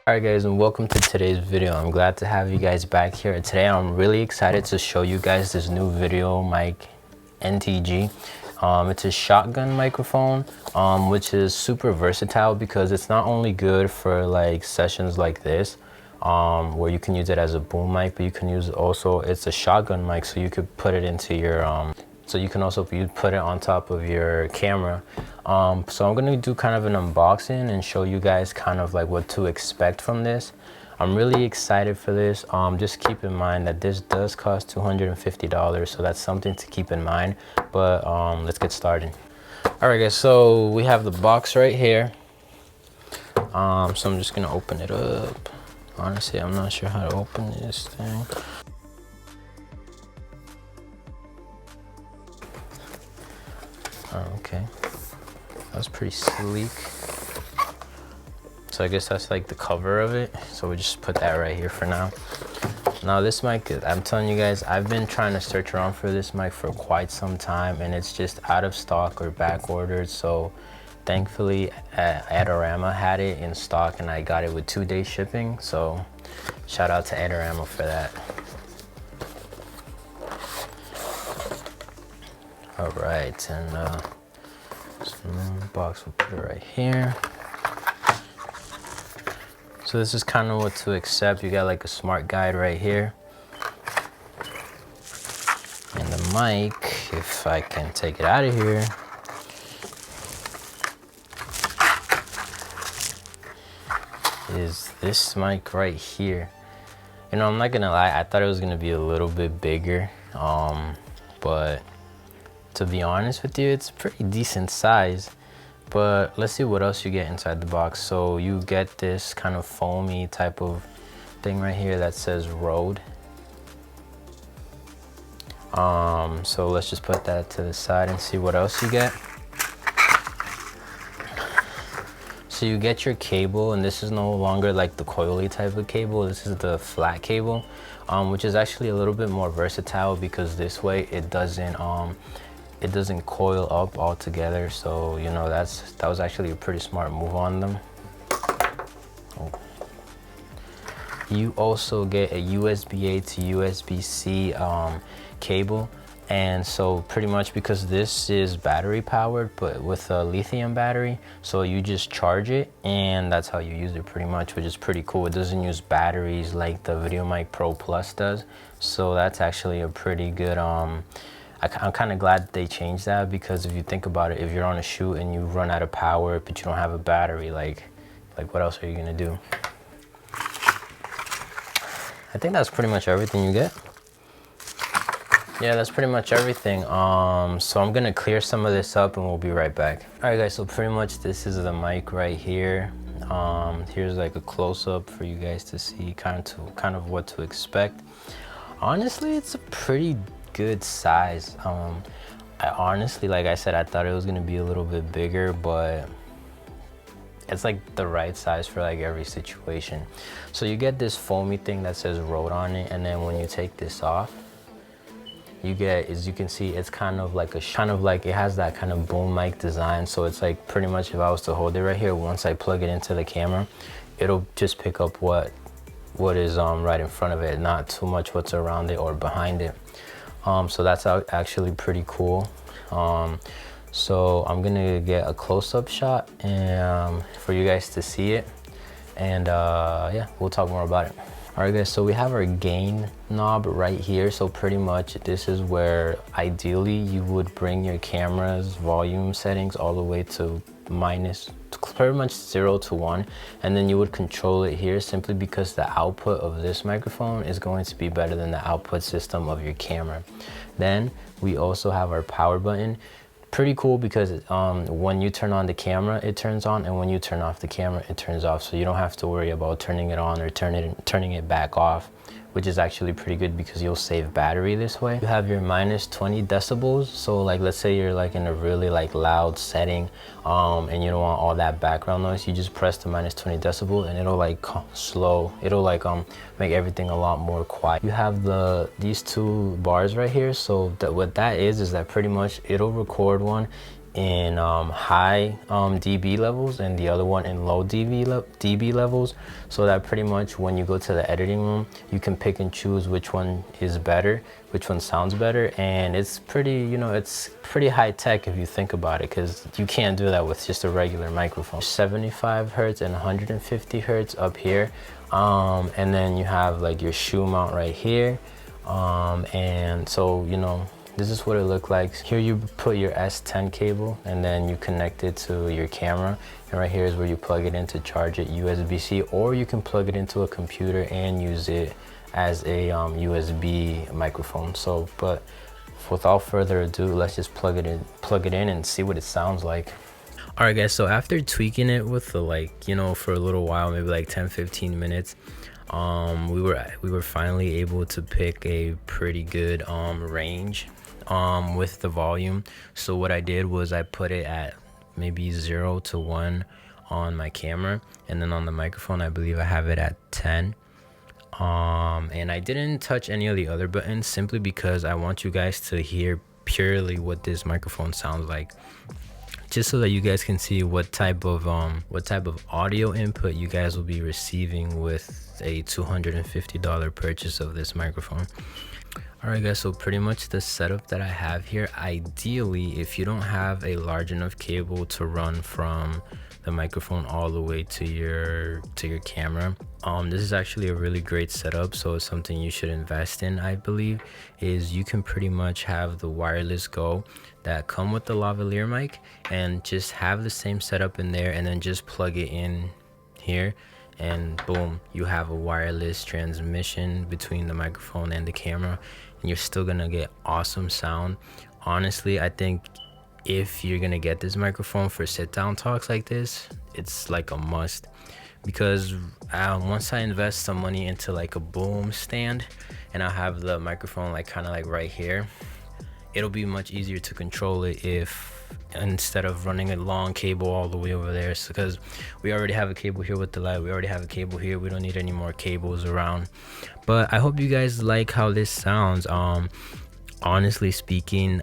Alright guys, and welcome to today's video. I'm glad to have you guys back here. Today I'm really excited to show you guys this new Videomic NTG. It's a shotgun microphone, which is super versatile because it's not only good for like sessions like this, where you can use it as a boom mic, but you can use also, it's a shotgun mic, so you could put it into your so you can also put it on top of your camera. So I'm gonna do kind of an unboxing and show you guys kind of like what to expect from this. I'm really excited for this. Just keep in mind that this does cost $250, so that's something to keep in mind. But let's get started. All right guys, so we have the box right here. So I'm just gonna open it up. Honestly, I'm not sure how to open this thing. Okay, that's pretty sleek. So I guess that's like the cover of it. So we just put that right here for now. Now this mic, I'm telling you guys, I've been trying to search around for this mic for quite some time and it's just out of stock or back ordered. So thankfully Adorama had it in stock and I got it with 2-day shipping. So shout out to Adorama for that. All right, and the box, we'll put it right here. So this is kind of what to accept. You got like a smart guide right here. And the mic, if I can take it out of here. Is this mic right here. You know, I'm not gonna lie, I thought it was gonna be a little bit bigger, but to be honest with you, it's a pretty decent size. But let's see what else you get inside the box. So you get this kind of foamy type of thing right here that says Rode. So let's just put that to the side and see what else you get. So you get your cable, and this is no longer like the coily type of cable. This is the flat cable, which is actually a little bit more versatile because this way it doesn't coil up altogether. So you know, that was actually a pretty smart move on them. You also get a USB-A to USB-C cable, and so pretty much because this is battery powered but with a lithium battery, so you just charge it and that's how you use it pretty much, which is pretty cool. It doesn't use batteries like the Videomic Pro Plus does, so that's actually a pretty good I'm kind of glad they changed that, because if you think about it, if you're on a shoot and you run out of power but you don't have a battery, like what else are you gonna do? I think that's pretty much everything you get. Yeah, that's pretty much everything. So I'm gonna clear some of this up and we'll be right back. All right guys, so pretty much this is the mic right here. Here's like a close-up for you guys to see kind of what to expect. Honestly, it's a pretty good size. I honestly, like I said, I thought it was gonna be a little bit bigger, but it's like the right size for like every situation. So you get this foamy thing that says Rode on it, and then when you take this off, you get, as you can see, it's kind of like it has that kind of boom mic design. So it's like pretty much, if I was to hold it right here, once I plug it into the camera, it'll just pick up what is right in front of it, not too much what's around it or behind it. So that's actually pretty cool. So I'm gonna get a close-up shot and for you guys to see it, and yeah, we'll talk more about it. All right guys, so we have our gain knob right here. So pretty much this is where ideally you would bring your camera's volume settings all the way to pretty much 0 to 1, and then you would control it here, simply because the output of this microphone is going to be better than the output system of your camera. Then we also have our power button. Pretty cool because when you turn on the camera, it turns on, and when you turn off the camera, it turns off. So you don't have to worry about turning it on or turning it back off, which is actually pretty good because you'll save battery this way. You have your -20 decibels. So like, let's say you're like in a really like loud setting, and you don't want all that background noise. You just press the -20 decibel and it'll like it'll like make everything a lot more quiet. You have these two bars right here. So what that is that pretty much it'll record one in high dB levels and the other one in low dB levels, so that pretty much when you go to the editing room, you can pick and choose which one is better, which one sounds better. And it's pretty, you know, it's pretty high tech if you think about it, because you can't do that with just a regular microphone. 75 hertz and 150 hertz up here, and then you have like your shoe mount right here, and so, you know, this is what it looked like. Here you put your S10 cable and then you connect it to your camera. And right here is where you plug it in to charge it USB-C, or you can plug it into a computer and use it as a USB microphone. So, but without further ado, let's just plug it in and see what it sounds like. All right guys, so after tweaking it with the, like, you know, for a little while, maybe like 10-15 minutes, we were finally able to pick a pretty good range with the volume. So what I did was I put it at maybe 0 to 1 on my camera, and then on the microphone I believe I have it at 10. And I didn't touch any of the other buttons simply because I want you guys to hear purely what this microphone sounds like, just so that you guys can see what type of audio input you guys will be receiving with a $250 purchase of this microphone. All right guys, so pretty much the setup that I have here, ideally if you don't have a large enough cable to run from the microphone all the way to your camera, this is actually a really great setup. So it's something you should invest in, I believe, is you can pretty much have the wireless go that come with the lavalier mic and just have the same setup in there, and then just plug it in here, and boom, you have a wireless transmission between the microphone and the camera, and you're still gonna get awesome sound. Honestly, I think if you're gonna get this microphone for sit down talks like this, it's like a must, because once I invest some money into like a boom stand and I have the microphone like kind of like right here, it'll be much easier to control it if instead of running a long cable all the way over there. So because we already have a cable here with the light, we already have a cable here, we don't need any more cables around. But I hope you guys like how this sounds. Honestly speaking,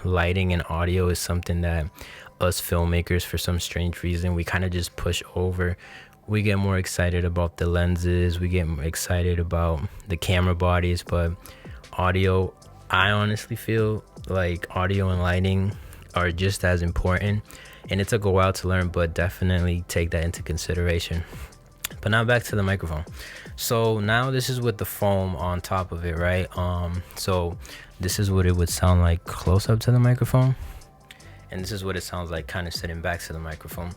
lighting and audio is something that us filmmakers, for some strange reason, we kind of just push over. We get more excited about the lenses, we get excited about the camera bodies, but audio, I honestly feel like audio and lighting are just as important, and it took a while to learn, but definitely take that into consideration. But now back to the microphone. So now this is with the foam on top of it, right? So this is what it would sound like close up to the microphone, and this is what it sounds like kind of sitting back to the microphone.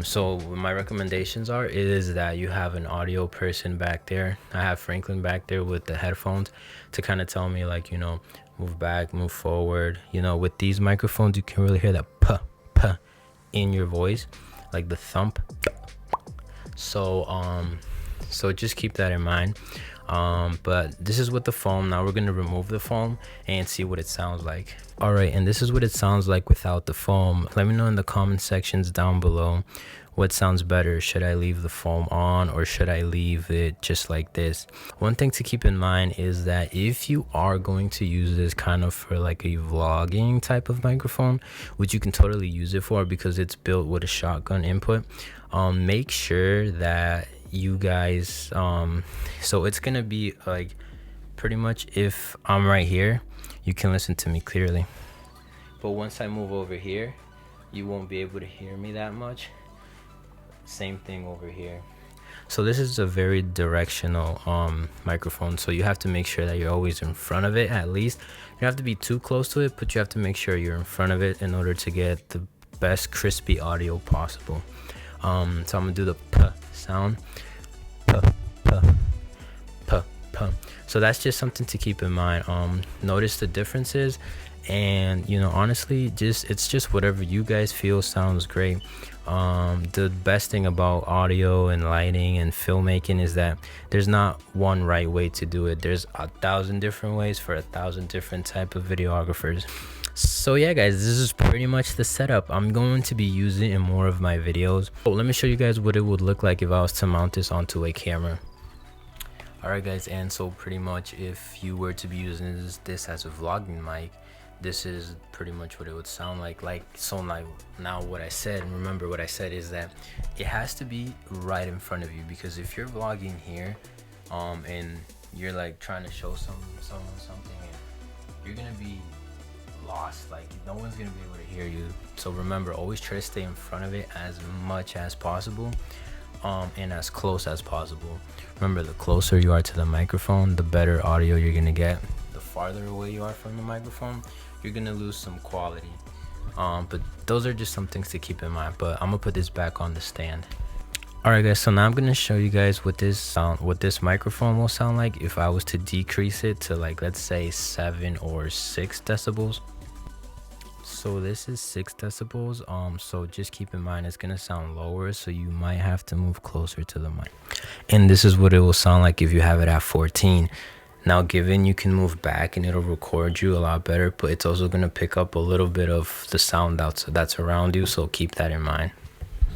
So my recommendations is that you have an audio person back there. I have Franklin back there with the headphones to kind of tell me, like, you know, move back, move forward. You know, with these microphones you can really hear that puh puh in your voice, like the thump. So just keep that in mind. But this is with the foam. Now we're going to remove the foam and see what it sounds like. All right, and this is what it sounds like without the foam. Let me know in the comment sections down below what sounds better. Should I leave the foam on, or should I leave it just like this? One thing to keep in mind is that if you are going to use this kind of for like a vlogging type of microphone, which you can totally use it for because it's built with a shotgun input, make sure that you guys so it's gonna be like pretty much if I'm right here, you can listen to me clearly, but once I move over here, you won't be able to hear me that much. Same thing over here. So this is a very directional microphone, so you have to make sure that you're always in front of it. At least you don't have to be too close to it, but you have to make sure you're in front of it in order to get the best crispy audio possible. So I'm gonna do the p sound. P, p, p, p. So that's just something to keep in mind. Notice the differences, and you know, honestly, it's just whatever you guys feel sounds great. The best thing about audio and lighting and filmmaking is that there's not one right way to do it. There's 1,000 different ways for 1,000 different type of videographers. So yeah guys, this is pretty much the setup. I'm going to be using it in more of my videos. So let me show you guys what it would look like if I was to mount this onto a camera. Alright guys, and so pretty much if you were to be using this as a vlogging mic, this is pretty much what it would sound like. So now what I said, and remember what I said, is that it has to be right in front of you, because if you're vlogging here and you're like trying to show someone something, and you're gonna be lost, like no one's gonna be able to hear you. So remember, always try to stay in front of it as much as possible, and as close as possible. Remember, the closer you are to the microphone, the better audio you're gonna get. The farther away you are from the microphone, you're gonna lose some quality. But those are just some things to keep in mind. But I'm gonna put this back on the stand. Alright guys, so now I'm gonna show you guys what this microphone will sound like if I was to decrease it to, like, let's say 7 or 6 decibels. So this is 6 decibels. So just keep in mind it's gonna sound lower, so you might have to move closer to the mic. And this is what it will sound like if you have it at 14. Now, given you can move back and it'll record you a lot better, but it's also gonna pick up a little bit of the sound that's around you, so keep that in mind.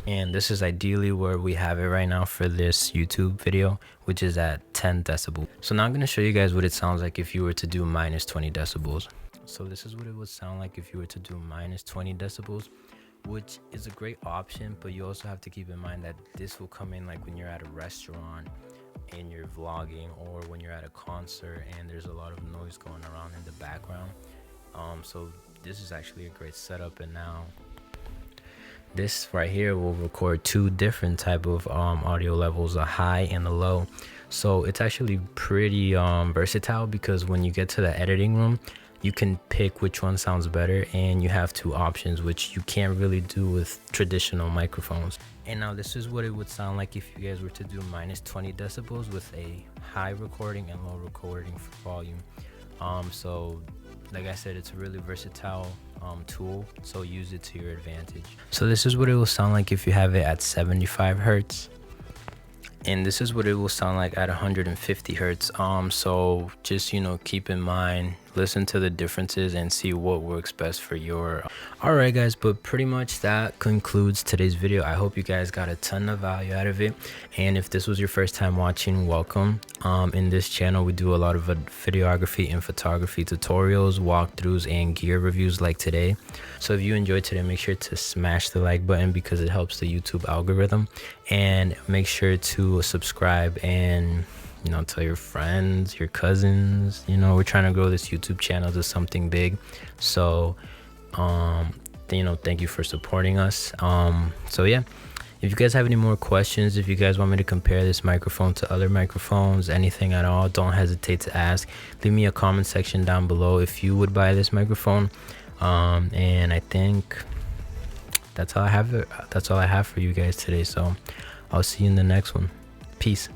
And this is ideally where we have it right now for this YouTube video, which is at 10 decibels. So now I'm gonna show you guys what it sounds like if you were to do minus 20 decibels. So this is what it would sound like if you were to do minus 20 decibels, which is a great option, but you also have to keep in mind that this will come in like when you're at a restaurant and you're vlogging, or when you're at a concert and there's a lot of noise going around in the background. So this is actually a great setup. And now this right here will record 2 different type of audio levels, a high and a low. So it's actually pretty versatile, because when you get to the editing room, you can pick which one sounds better, and you have 2 options, which you can't really do with traditional microphones. And now this is what it would sound like if you guys were to do minus 20 decibels with a high recording and low recording volume. So like I said, it's a really versatile tool, so use it to your advantage. So this is what it will sound like if you have it at 75 hertz. And this is what it will sound like at 150 hertz. So just, keep in mind, listen to the differences and see what works best for your. All right guys, but pretty much that concludes today's video. I hope you guys got a ton of value out of it, and if this was your first time watching, welcome. In this channel we do a lot of videography and photography tutorials, walkthroughs, and gear reviews like today. So if you enjoyed today, make sure to smash the like button, because it helps the YouTube algorithm, and make sure to subscribe and tell your friends, your cousins. We're trying to grow this YouTube channel to something big. So thank you for supporting us. So yeah, if you guys have any more questions, if you guys want me to compare this microphone to other microphones, anything at all, don't hesitate to ask. Leave me a comment section down below if you would buy this microphone. And I think that's all I have for you guys today. So I'll see you in the next one. Peace.